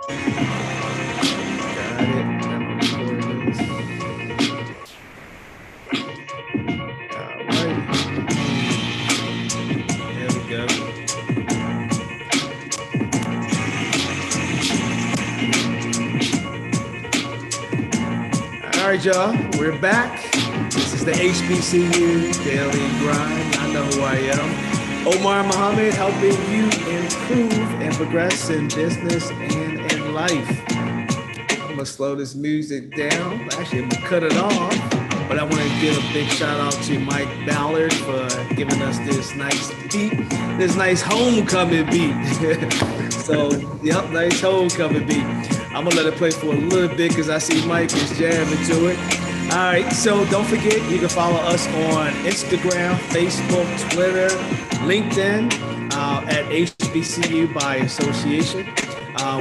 Got it. All right. There we go. All right, y'all. We're back. This is the HBCU Daily Grind. I know who I am. Omar Muhammad, helping you improve and progress in business and in life. I'm gonna slow this music down. Actually, I'm gonna cut it off. But I want to give a big shout out to Mike Ballard for giving us this nice beat, this nice homecoming beat. So, yep, nice homecoming beat. I'm gonna let it play for a little bit because I see Mike is jamming to it. All right, so don't forget you can follow us on Instagram, Facebook, Twitter, LinkedIn at HBCU by Association.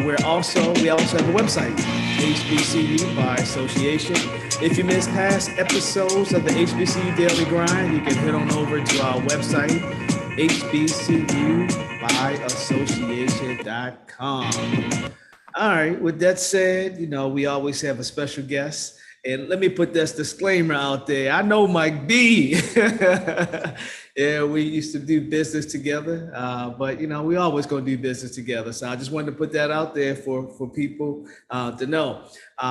We also have a website, HBCU by Association. If you missed past episodes of the HBCU Daily Grind, you can head on over to our website, hbcubuyassociation.com. All right, with that said, we always have a special guest. And let me put this disclaimer out there. I know Mike B. Yeah, we used to do business together, but we always gonna do business together. So I just wanted to put that out there for people to know.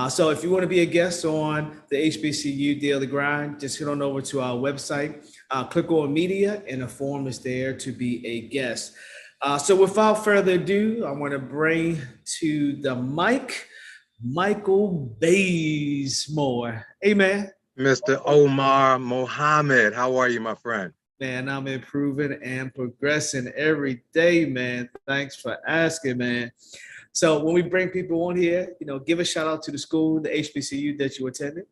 So if you want to be a guest on the HBCU Daily Grind, just head on over to our website, click on media, and a form is there to be a guest. So without further ado, I want to bring to the mic Michael Bazemore. Hey, man. Mr. Omar Mohammed, how are you, my friend? Man, I'm improving and progressing every day, man. Thanks for asking, man. So when we bring people on here, give a shout out to the school, the HBCU that you attended.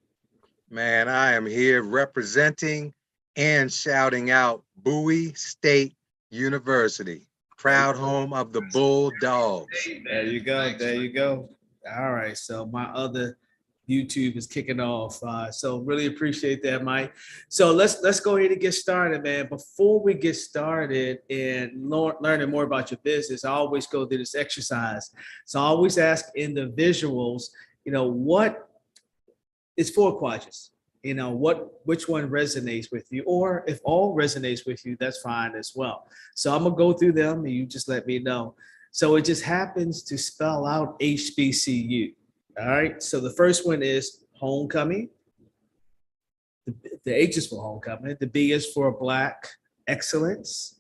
Man, I am here representing and shouting out Bowie State University, proud home of the Bulldogs. There you go. There you go. All right. So my other YouTube is kicking off. So really appreciate that, Mike. So let's go ahead and get started, man. Before we get started and learning more about your business, I always go through this exercise. So I always ask individuals, what is 4 quadrants? Which one resonates with you, or if all resonates with you, that's fine as well. So I'm gonna go through them and you just let me know. So it just happens to spell out HBCU. All right. So the first one is homecoming. The H is for homecoming. The B is for Black excellence.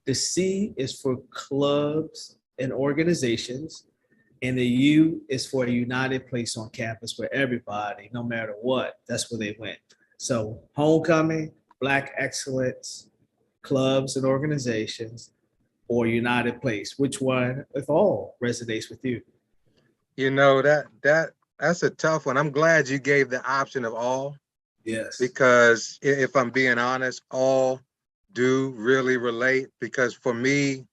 The C is for clubs and organizations. And the U is for a united place on campus where everybody, no matter what, that's where they went. So homecoming, Black excellence, clubs and organizations, or united place. Which one, if all, resonates with you? That's a tough one. I'm glad you gave the option of all. Yes. Because if I'm being honest, all do really relate, because for me,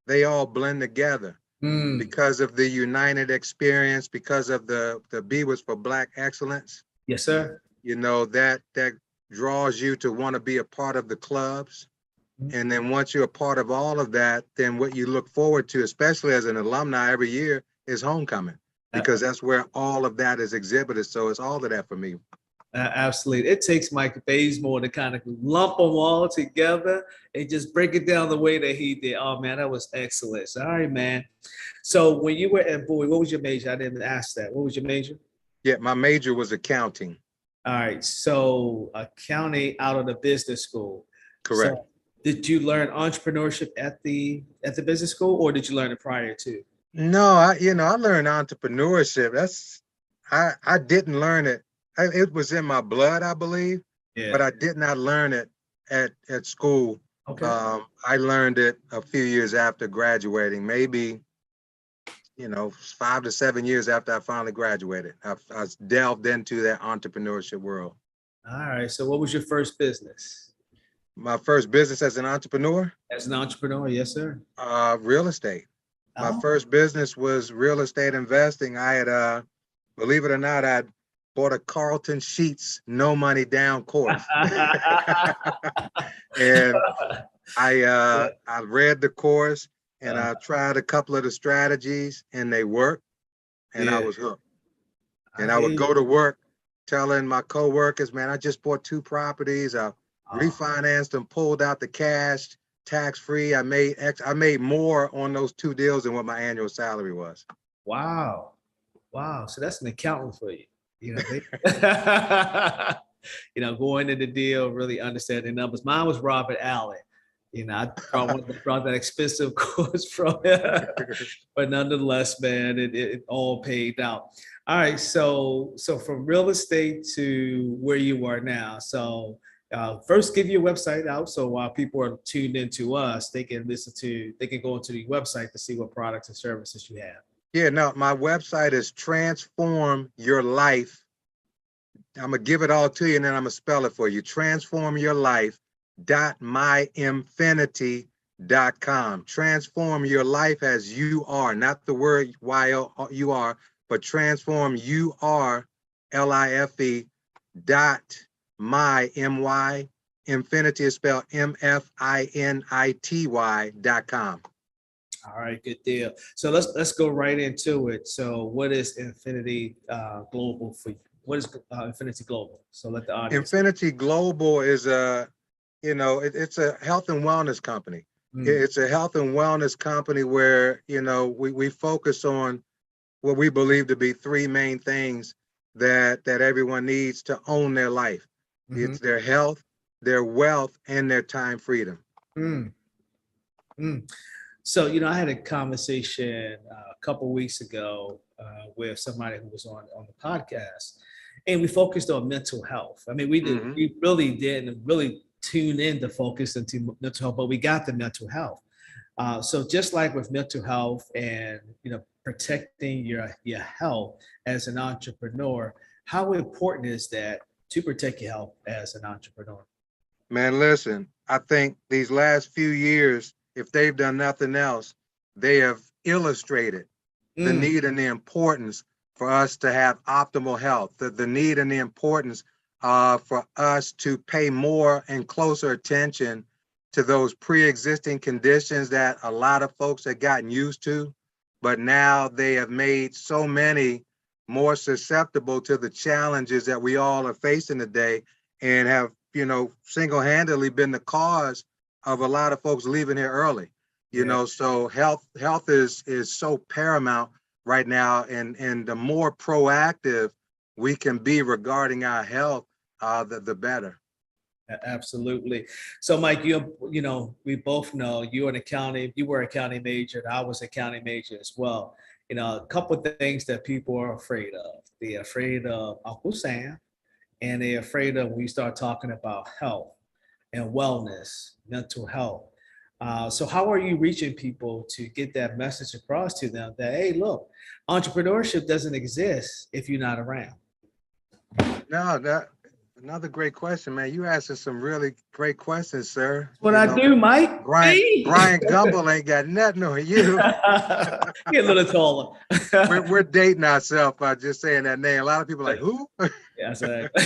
they all blend together. Because of the united experience, because of the B was for Black excellence. Yes, sir. That draws you to want to be a part of the clubs. And then once you're a part of all of that, then what you look forward to, especially as an alumni every year, is homecoming, because that's where all of that is exhibited. So it's all of that for me. Absolutely. It takes Mike Bazemore to kind of lump them all together and just break it down the way that he did. Oh, man, that was excellent. So, all right, man. So when you were at Bowie, what was your major? I didn't ask that. What was your major? Yeah, my major was accounting. All right. So accounting out of the business school. Correct. So did you learn entrepreneurship at the business school, or did you learn it prior to? No, I learned entrepreneurship. I didn't learn it. It was in my blood, I believe, but I did not learn it at school. Okay. I learned it a few years after graduating, maybe, 5 to 7 years after I finally graduated. I delved into that entrepreneurship world. All right. So what was your first business? My first business as an entrepreneur? As an entrepreneur, yes, sir. Real estate. My first business was real estate investing. I had, believe it or not, I'd bought a Carlton Sheets no money down course. And I read the course and I tried a couple of the strategies and they worked. and I was hooked. And I I hear would you. go to work telling my coworkers, man, I just bought 2 properties. I Oh, refinanced them, pulled out the cash, tax-free. I made more on those 2 deals than what my annual salary was. wow. Wow. So that's an accountant for you. You know, they, going into the deal, really understanding numbers. Mine was Robert Allen. I brought that expensive course from but nonetheless, man, it all paid out. All right. So from real estate to where you are now. So first give your website out. So while people are tuned into us, they can go into the website to see what products and services you have. Yeah, no, my website is Transform Your Life. I'm gonna give it all to you and then I'm gonna spell it for you. Transformyourlife.myinfinity.com. Transform your life as you are, not the word Y-O-U-R, but transform URLIFE dot my M-Y. Infinity is spelled MFINITY.com. All right, good deal. So let's go right into it. So what is Mfinity Global for you? What is Mfinity Global? So let the audience. Infinity Global is it's a health and wellness company. It's a health and wellness company where, we focus on what we believe to be 3 main things that everyone needs to own their life. Mm-hmm. It's their health, their wealth, and their time freedom. Mm. Mm. So, I had a conversation a couple weeks ago with somebody who was on the podcast, and we focused on mental health. I mean, we really didn't really tune in to focus into mental health, but we got the mental health. So just like with mental health and, protecting your health as an entrepreneur, how important is that to protect your health as an entrepreneur? Man, listen, I think these last few years, if they've done nothing else, they have illustrated the need and the importance for us to have optimal health, the need and the importance for us to pay more and closer attention to those pre-existing conditions that a lot of folks have gotten used to, but now they have made so many more susceptible to the challenges that we all are facing today and have, single-handedly been the cause of a lot of folks leaving here early. So health is so paramount right now, and the more proactive we can be regarding our health, the better. Absolutely. So, Mike, we both know you were an accounting major, and I was an accounting major as well. A couple of things that people are afraid of. They're afraid of Uncle Sam, and they're afraid of when you start talking about health and wellness, mental health. So how are you reaching people to get that message across to them that, hey, look, entrepreneurship doesn't exist if you're not around? No, another great question, man. You asking some really great questions, sir. What I do, Mike? Brian Gumble ain't got nothing on you. Get a little taller. we're dating ourselves by just saying that name. A lot of people are like, who? Yeah, exactly.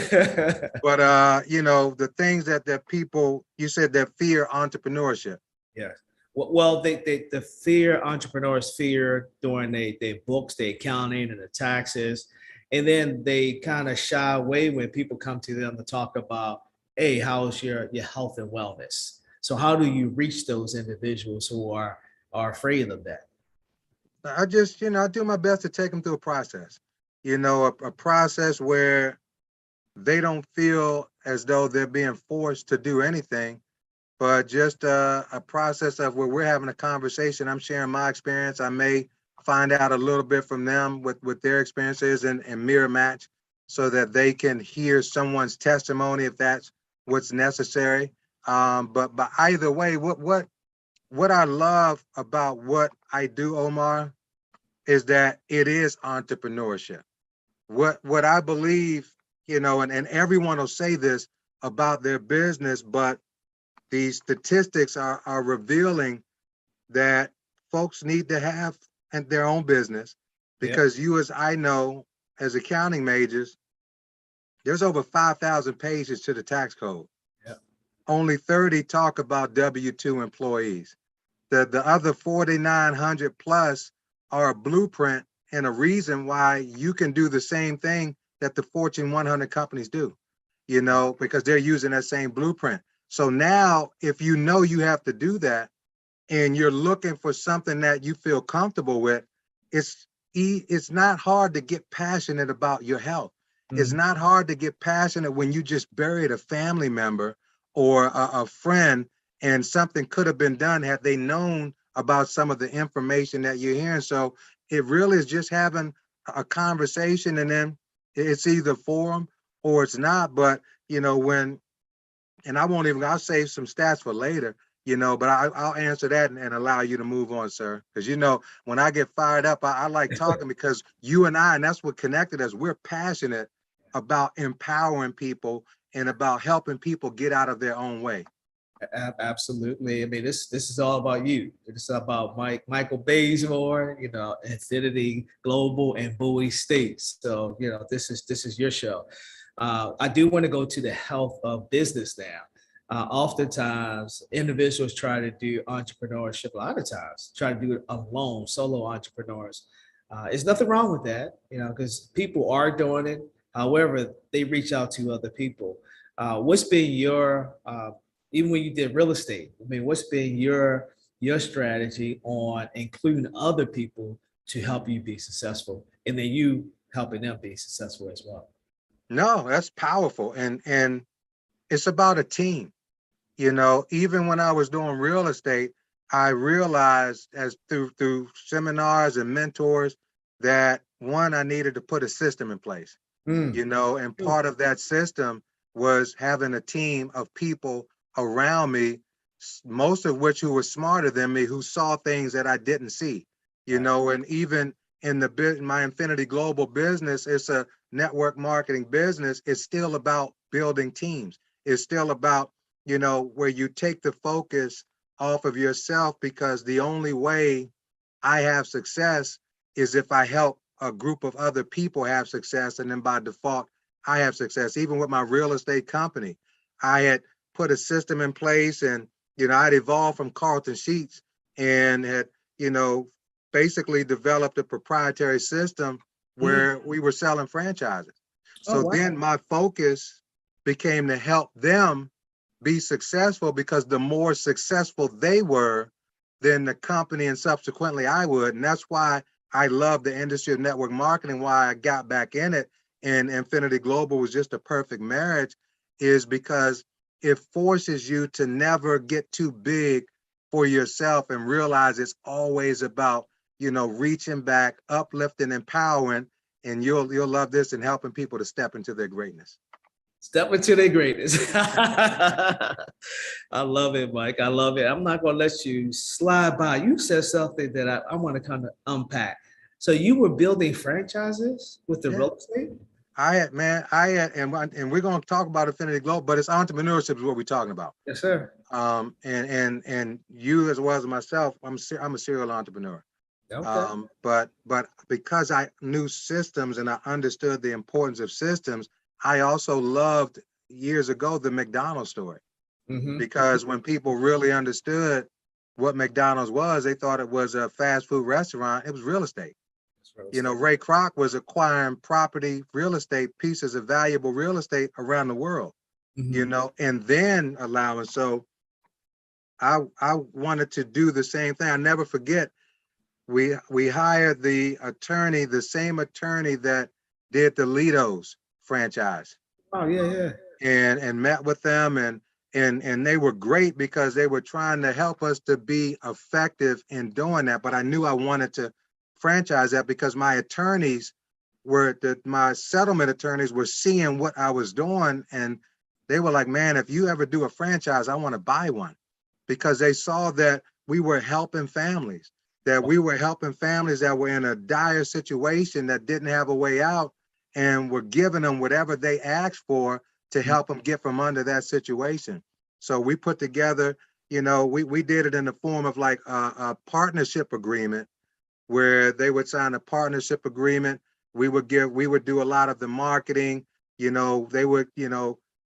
But the things that people, you said that fear entrepreneurship. Yeah. Well, the fear entrepreneurs fear doing their books, their accounting, and the taxes, and then they kind of shy away when people come to them to talk about, hey, how's your health and wellness? So how do you reach those individuals who are afraid of that? I just, I do my best to take them through a process, a process where they don't feel as though they're being forced to do anything, but just a process of where we're having a conversation. I'm sharing my experience. I may find out a little bit from them with their experiences and mirror match so that they can hear someone's testimony if that's what's necessary. But either way, what I love about what I do, Omar, is that it is entrepreneurship. What I believe, and everyone will say this about their business, but these statistics are revealing that folks need to have their own business because you, as I know, as accounting majors, there's over 5,000 pages to the tax code. Yep. Only 30 talk about W-2 employees. The other 4,900 plus are a blueprint and a reason why you can do the same thing that the Fortune 100 companies do, because they're using that same blueprint. So now if you know you have to do that and you're looking for something that you feel comfortable with, it's not hard to get passionate about your health. It's not hard to get passionate when you just buried a family member or a friend, and something could have been done had they known about some of the information that you're hearing. So it really is just having a conversation, and then it's either for them or it's not. But and I'll save some stats for later, but I'll answer that and allow you to move on, sir. Because, when I get fired up, I like talking because you and that's what connected us. We're passionate about empowering people and about helping people get out of their own way. Absolutely. I mean, this is all about you. It's about Michael Bazemore, Mfinity Global and Bowie States. So, this is your show. I do want to go to the health of business now. Oftentimes, individuals try to do entrepreneurship. A lot of times, try to do it alone, solo entrepreneurs. There's nothing wrong with that, because people are doing it. However, they reach out to other people. What's been your even when you did real estate? I mean, what's been your strategy on including other people to help you be successful, and then you helping them be successful as well? No, that's powerful, and it's about a team. Even when I was doing real estate, I realized as through seminars and mentors that one, I needed to put a system in place. And part of that system was having a team of people around me, most of which who were smarter than me, who saw things that I didn't see, and even in my Mfinity Global business, it's a network marketing business. It's still about building teams. It's still about, where you take the focus off of yourself, because the only way I have success is if I help a group of other people have success, and then by default, I have success. Even with my real estate company, I had put a system in place, and I'd evolved from Carlton Sheets and had basically developed a proprietary system where we were selling franchises. So then my focus became to help them be successful, because the more successful they were, then the company and subsequently I would. And that's why I love the industry of network marketing, why I got back in it. And Mfinity Global was just a perfect marriage, is because it forces you to never get too big for yourself and realize it's always about, reaching back, uplifting, empowering, and you'll love this, and helping people to step into their greatness. Step into their greatness. I love it, Mike. I love it. I'm not going to let you slide by. You said something that I want to kind of unpack. So you were building franchises with the real estate? I had, and we're going to talk about Mfinity Global, but it's entrepreneurship is what we're talking about. Yes, sir. And you as well as myself, I'm a serial entrepreneur. Okay. But because I knew systems and I understood the importance of systems, I also loved years ago the McDonald's story, because when people really understood what McDonald's was, they thought it was a fast food restaurant. It was real estate. Ray Kroc was acquiring property, real estate, pieces of valuable real estate around the world, and then allowing. So I wanted to do the same thing. I never forget, we hired the same attorney that did the Lido's franchise. Oh, yeah. And met with them, and they were great because they were trying to help us to be effective in doing that. But I knew I wanted to franchise that because my settlement attorneys were seeing what I was doing, and they were like, man, if you ever do a franchise, I want to buy one, because they saw that we were helping families, that were in a dire situation, that didn't have a way out, and we're giving them whatever they asked for to help them get from under that situation. So we put together, we did it in the form of like a partnership agreement, where they would sign a partnership agreement. We would do a lot of the marketing, they would,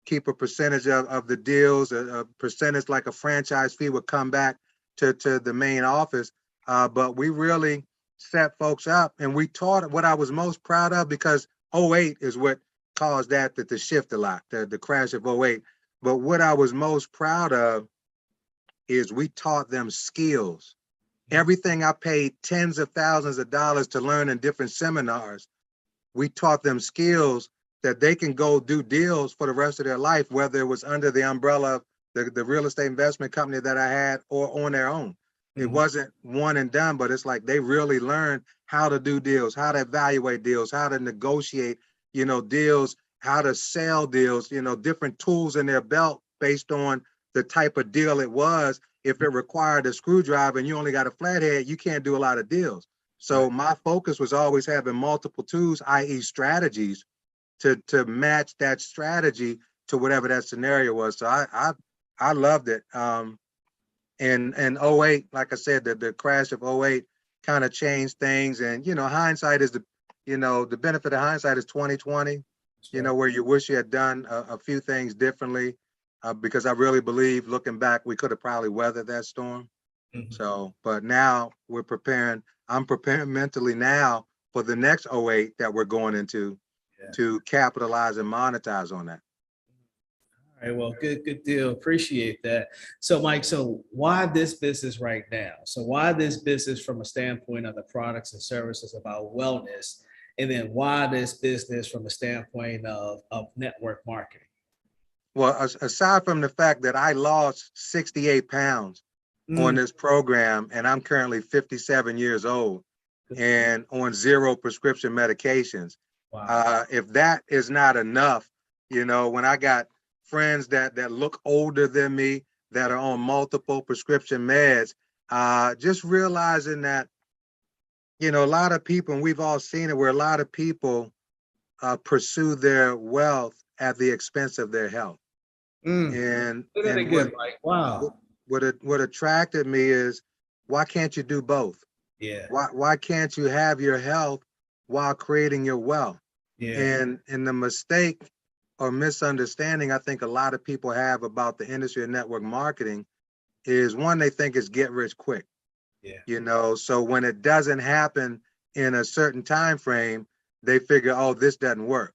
keep a percentage of the deals, a percentage like a franchise fee would come back to the main office. But we really set folks up, and we taught what I was most proud of, because '08 is what caused that to shift a lot, the crash of '08. But what I was most proud of is we taught them skills. Everything I paid tens of thousands of dollars to learn in different seminars, we taught them skills that they can go do deals for the rest of their life, whether it was under the umbrella of the real estate investment company that I had or on their own. It wasn't one and done, but it's like they really learned how to do deals, how to evaluate deals, how to negotiate, deals, how to sell deals, different tools in their belt based on the type of deal it was. If it required a screwdriver and you only got a flathead, you can't do a lot of deals. So my focus was always having multiple tools, i.e. strategies, to match that strategy to whatever that scenario was. So I loved it. And '08, like I said, the crash of '08 kind of changed things. And, hindsight is the benefit of hindsight is 2020, where you wish you had done a few things differently, because I really believe, looking back, we could have probably weathered that storm. So, but now I'm preparing mentally now for the next '08 that we're going into, to capitalize and monetize on that. All right, well, good deal. Appreciate that. So, Mike, so why this business right now? So why this business from a standpoint of the products and services about wellness, and then why this business from a standpoint of network marketing? Well, aside from the fact that I lost 68 pounds on this program, and I'm currently 57 years old and on 0 prescription medications. Wow. If that is not enough, when I got friends that look older than me that are on multiple prescription meds, just realizing that, a lot of people, and we've all seen it, where a lot of people pursue their wealth at the expense of their health. And wow. What attracted me is, why can't you do both? Yeah. Why can't you have your health while creating your wealth? Yeah. And the mistake or misunderstanding I think a lot of people have about the industry of network marketing is, one, they think it's get rich quick. Yeah. So when it doesn't happen in a certain time frame, they figure, oh, this doesn't work.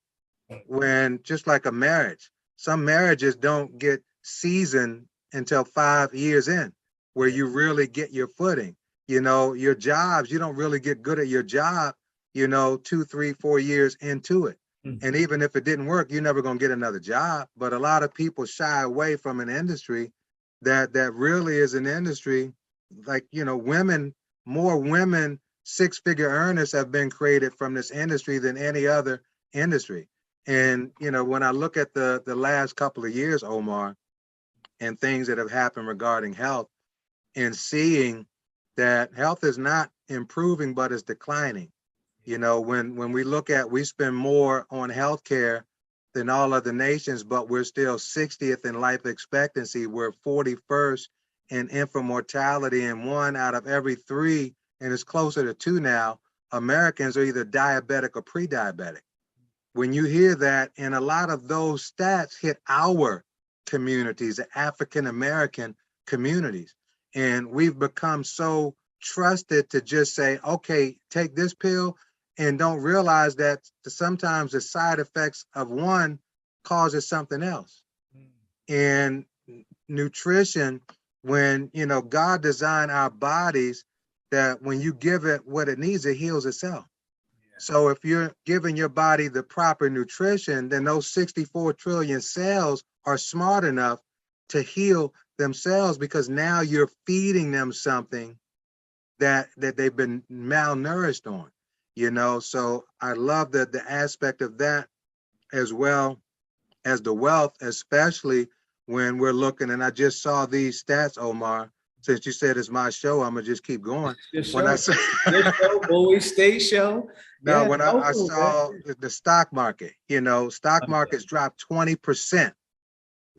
When, just like a marriage, some marriages don't get seasoned until 5 years in, where you really get your footing. Your jobs, you don't really get good at your job, 2, 3, 4 years into it. And even if it didn't work, you're never going to get another job. But a lot of people shy away from an industry that really is an industry, like, more women 6-figure earners have been created from this industry than any other industry. And, when I look at the last couple of years, Omar, and things that have happened regarding health, and seeing that health is not improving, but is declining. When we look at, we spend more on healthcare than all other nations, but we're still 60th in life expectancy. We're 41st in infant mortality, and 1 out of every 3, and it's closer to 2 now, Americans are either diabetic or pre-diabetic. When you hear that, and a lot of those stats hit our communities, the African-American communities, and we've become so trusted to just say, okay, take this pill, and don't realize that sometimes the side effects of one causes something else. And nutrition, when, God designed our bodies that when you give it what it needs, it heals itself. So if you're giving your body the proper nutrition, then those 64 trillion cells are smart enough to heal themselves, because now you're feeding them something that they've been malnourished on, So I love the aspect of that, as well as the wealth, especially when we're looking, and I just saw these stats, Omar. Since you said it's my show, I'm gonna just keep going. When I say this show, Bowie State Show. No, when I saw the stock market, stock markets dropped 20%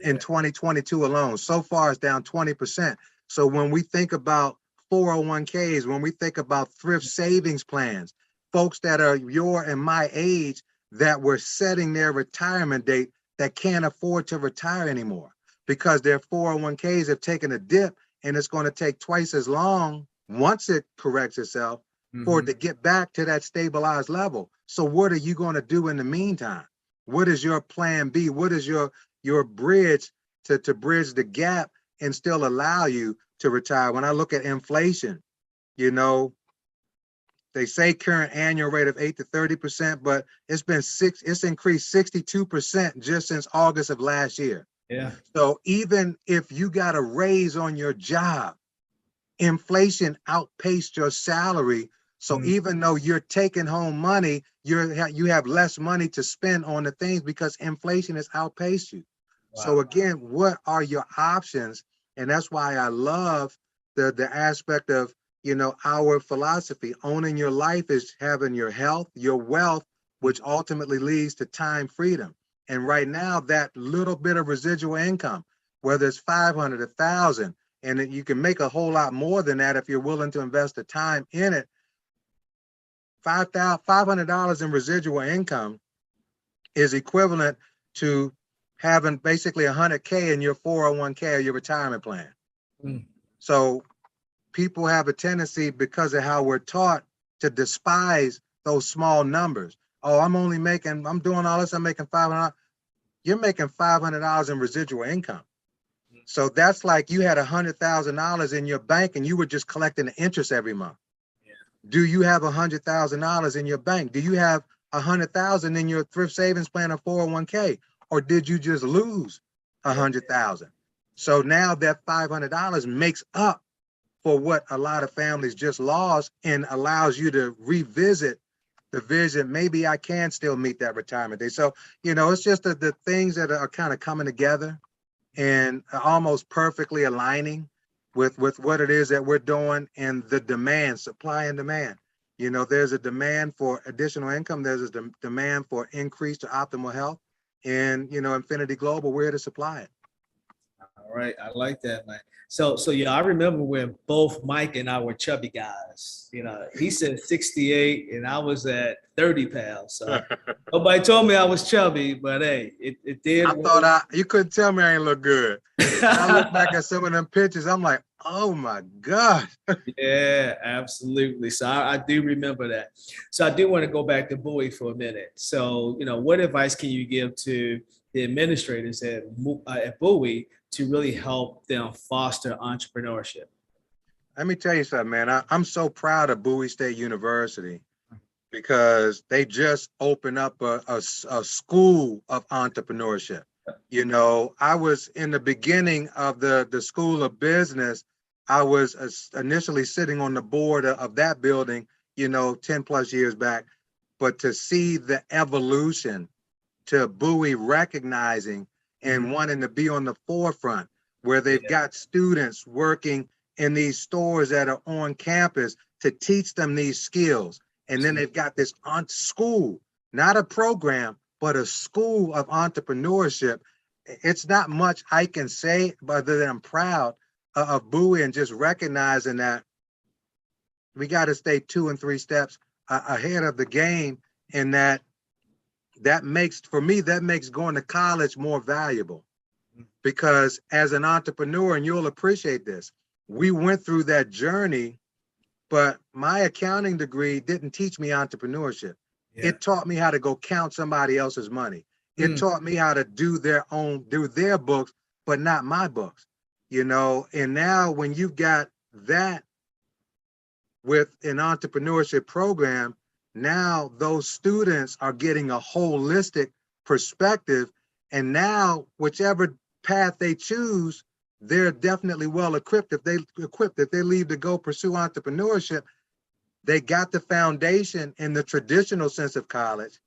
in 2022 alone. So far, it's down 20%. So when we think about 401ks, when we think about thrift savings plans, folks that are your and my age that were setting their retirement date that can't afford to retire anymore because their 401ks have taken a dip, and it's going to take twice as long once it corrects itself for it to get back to that stabilized level. So what are you going to do in the meantime? What is your plan B? What is your bridge to bridge the gap and still allow you to retire? When I look at inflation, you know, they say current annual rate of 8 to 30%, but it's increased 62% just since August of last year. Yeah. So even if you got a raise on your job, inflation outpaced your salary. So even though you're taking home money, you have less money to spend on the things because inflation has outpaced you. Wow. So again, what are your options? And that's why I love the aspect of, you know, our philosophy. Owning your life is having your health, your wealth, which ultimately leads to time freedom. And right now, that little bit of residual income, whether it's 500, 1,000, and you can make a whole lot more than that if you're willing to invest the time in it. $500 in residual income is equivalent to having basically 100K in your 401k or your retirement plan. So people have a tendency, because of how we're taught, to despise those small numbers. Oh, I'm doing all this, I'm making $500. You're making $500 in residual income. So that's like you had $100,000 in your bank and you were just collecting the interest every month. Yeah. Do you have $100,000 in your bank? Do you have $100,000 in your thrift savings plan or 401k? Or did you just lose $100,000? So now that $500 makes up for what a lot of families just lost and allows you to revisit the vision. Maybe I can still meet that retirement day. So, you know, it's just the things that are kind of coming together and almost perfectly aligning with what it is that we're doing and the demand, supply and demand. You know, there's a demand for additional income. There's a demand for increase to optimal health. And, you know, Mfinity Global, we're here to supply it. All right. I like that, man. So yeah, I remember when both Mike and I were chubby guys. You know, he said 68 and I was at 30 pounds. So nobody told me I was chubby, but hey, it did. I thought you couldn't tell me I ain't look good. I look back at some of them pictures, I'm like, oh my God. Yeah, absolutely. So I do remember that. So I do want to go back to Bowie for a minute. So, you know, what advice can you give to the administrators at Bowie to really help them foster entrepreneurship? Let me tell you something, man. I'm so proud of Bowie State University because they just opened up a school of entrepreneurship. You know, I was in the beginning of the School of Business. I was initially sitting on the board of that building, you know, 10 plus years back. But to see the evolution to Bowie recognizing and wanting to be on the forefront, where they've got students working in these stores that are on campus to teach them these skills. And then they've got this school, not a program, but a school of entrepreneurship. It's not much I can say other than I'm proud of Bowie and just recognizing that we got to stay 2 and 3 steps ahead of the game. And that makes, for me, that makes going to college more valuable. Because as an entrepreneur, and you'll appreciate this, we went through that journey, but my accounting degree didn't teach me entrepreneurship. Yeah. It taught me how to go count somebody else's money. It taught me how to do their books, but not my books, you know? And now when you've got that with an entrepreneurship program, now those students are getting a holistic perspective. And now whichever path they choose, they're definitely well equipped. If they leave to go pursue entrepreneurship, they got the foundation in the traditional sense of college,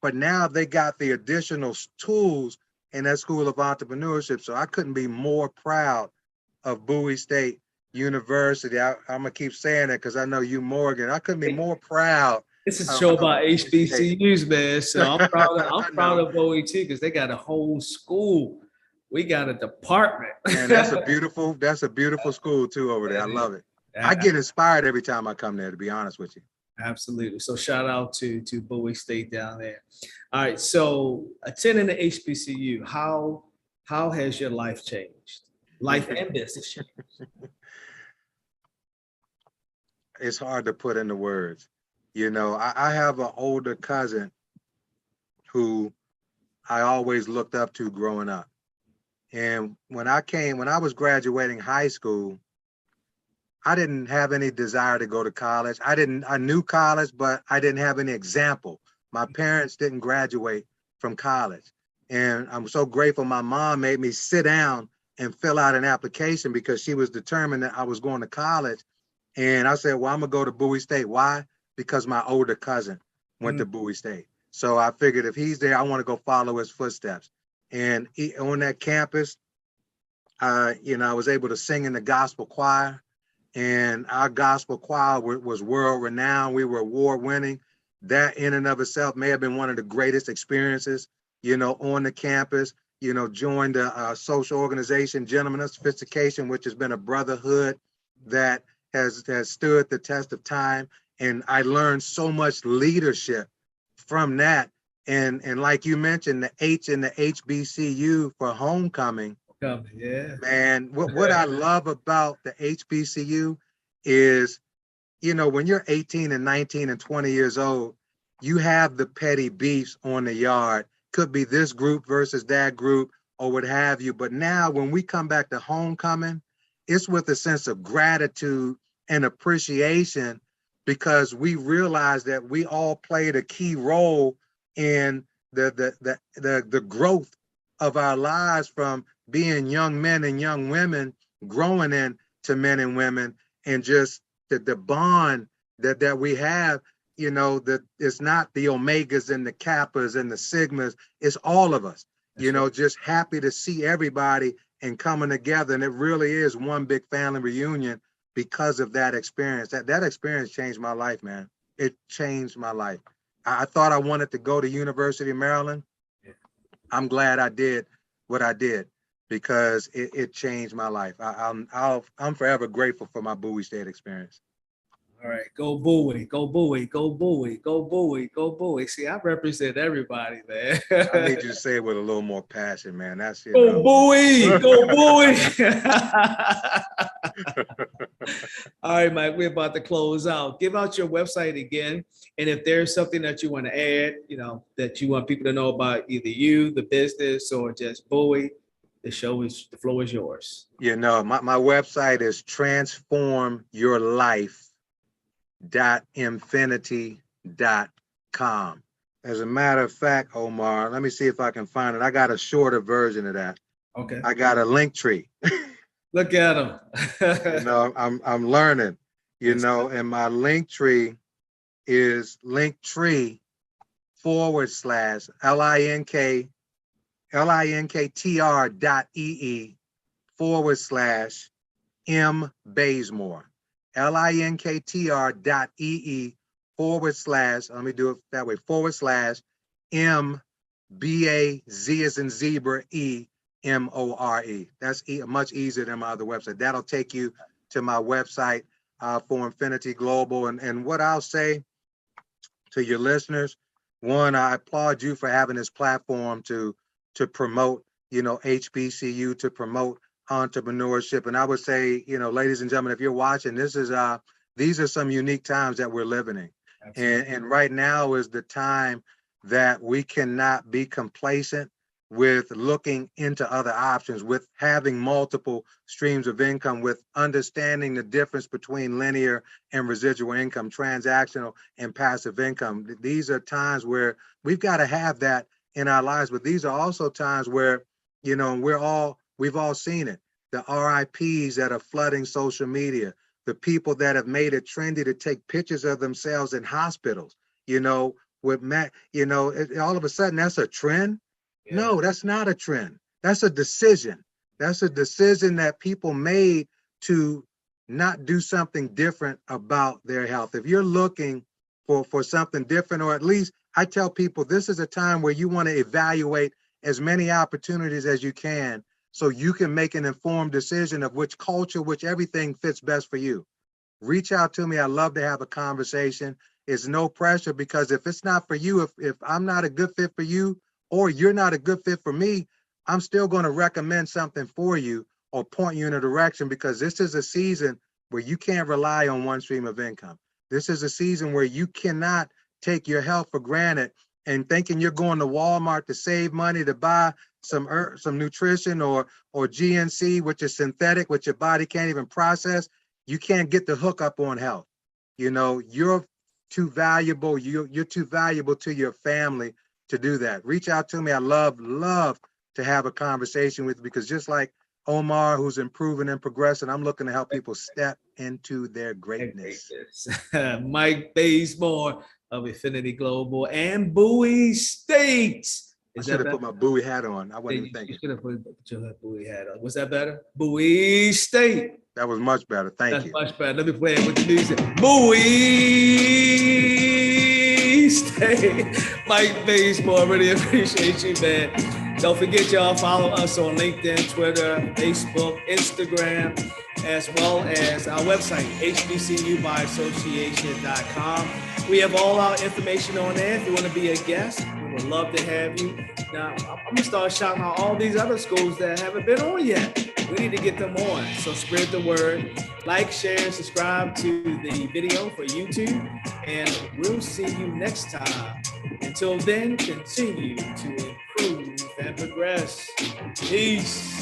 but now they got the additional tools in that School of Entrepreneurship. So I couldn't be more proud of Bowie State University. I'm gonna keep saying that because I know you, Morgan. I couldn't be more proud. This is a show about HBCUs, man. So I'm proud of Bowie too, because they got a whole school. We got a department. And that's a beautiful school too over there. I love it. I get inspired every time I come there, to be honest with you. Absolutely. So shout out to Bowie State down there. All right. So attending the HBCU, how has your life changed? Life and business changed? it's hard to put into words. You know, I have an older cousin who I always looked up to growing up. And when I was graduating high school, I didn't have any desire to go to college. I knew college, but I didn't have any example. My parents didn't graduate from college. And I'm so grateful my mom made me sit down and fill out an application because she was determined that I was going to college. And I said, well, I'm gonna go to Bowie State. Why? Because my older cousin went to Bowie State. So I figured if he's there, I want to go follow his footsteps. And on that campus, you know, I was able to sing in the gospel choir. And our gospel choir was world renowned. We were award winning. That in and of itself may have been one of the greatest experiences, you know, on the campus. You know, joined a social organization, Gentlemen of Sophistication, which has been a brotherhood that has stood the test of time. And I learned so much leadership from that. And like you mentioned, the H in the HBCU for homecoming. Yeah. Man, what I love about the HBCU is, you know, when you're 18 and 19 and 20 years old, you have the petty beefs on the yard. Could be this group versus that group or what have you. But now when we come back to homecoming, it's with a sense of gratitude and appreciation because we realize that we all played a key role in the growth of our lives from being young men and young women growing into men and women, and just the bond that we have, you know, that it's not the Omegas and the Kappas and the Sigmas, it's all of us. That's you know, right. Just happy to see everybody and coming together. And it really is one big family reunion because of that experience. That experience changed my life, man. It changed my life. I thought I wanted to go to University of Maryland. Yeah. I'm glad I did what I did because it changed my life. I'm forever grateful for my Bowie State experience. All right, go Bowie, go Bowie, go Bowie, go Bowie, go Bowie. See, I represent everybody, man. I need you to say it with a little more passion, man. That's it. Go Bowie, go Bowie. All right, Mike, we're about to close out. Give out your website again. And if there's something that you want to add, you know, that you want people to know about either you, the business, or just Bowie, the floor is yours. You know, my website is transformyourlife.mfinity.com. As a matter of fact, Omar, let me see if I can find it. I got a shorter version of that. Okay. I got a link tree. Look at him. You know, I'm learning, you know, and my link tree is linktr.ee/M Bazemore. linktr.ee/ let me do it that way, /M BAZ as in zebra EMORE. That's much easier than my other website. That'll take you to my website for Mfinity Global. And what I'll say to your listeners, one, I applaud you for having this platform to promote, you know, HBCU, to promote entrepreneurship. And I would say, you know, ladies and gentlemen, if you're watching, these are some unique times that we're living in. And right now is the time that we cannot be complacent with looking into other options, with having multiple streams of income, with understanding the difference between linear and residual income, transactional and passive income. These are times where we've got to have that in our lives, but these are also times where, you know, we've all seen it. The RIPs that are flooding social media, the people that have made it trendy to take pictures of themselves in hospitals, you know, with Matt, you know, all of a sudden that's a trend. Yeah. No, that's not a trend. That's a decision. That's a decision that people made to not do something different about their health. If you're looking for something different, or at least I tell people this is a time where you want to evaluate as many opportunities as you can so you can make an informed decision of which culture, which everything fits best for you. Reach out to me. I'd love to have a conversation. It's no pressure, because if it's not for you, if I'm not a good fit for you, or you're not a good fit for me, I'm still going to recommend something for you or point you in a direction, because this is a season where you can't rely on one stream of income. This is a season where you cannot take your health for granted and thinking you're going to Walmart to save money to buy some nutrition or GNC, which is synthetic, which your body can't even process. You can't get the hookup on health. You know, you're too valuable. You're too valuable to your family to do that. Reach out to me. I love to have a conversation with you, because just like Omar, who's improving and progressing, I'm looking to help people step into their greatness. Mike Bazemore of Mfinity Global and Bowie State. I should have put my Bowie hat on. I wasn't even thinking. You should have put your Bowie hat on. Was that better? Bowie State. That was much better. Thank you. Much better. Let me play it with the music. Bowie State. Mike Bazemore, really appreciate you, man. Don't forget, y'all, follow us on LinkedIn, Twitter, Facebook, Instagram, as well as our website, HBCUbyassociation.com. We have all our information on there. If you want to be a guest, we would love to have you. Now, I'm going to start shouting out all these other schools that haven't been on yet. We need to get them on. So spread the word. Like, share, subscribe to the video for YouTube. And we'll see you next time. Until then, continue to improve and progress. Peace.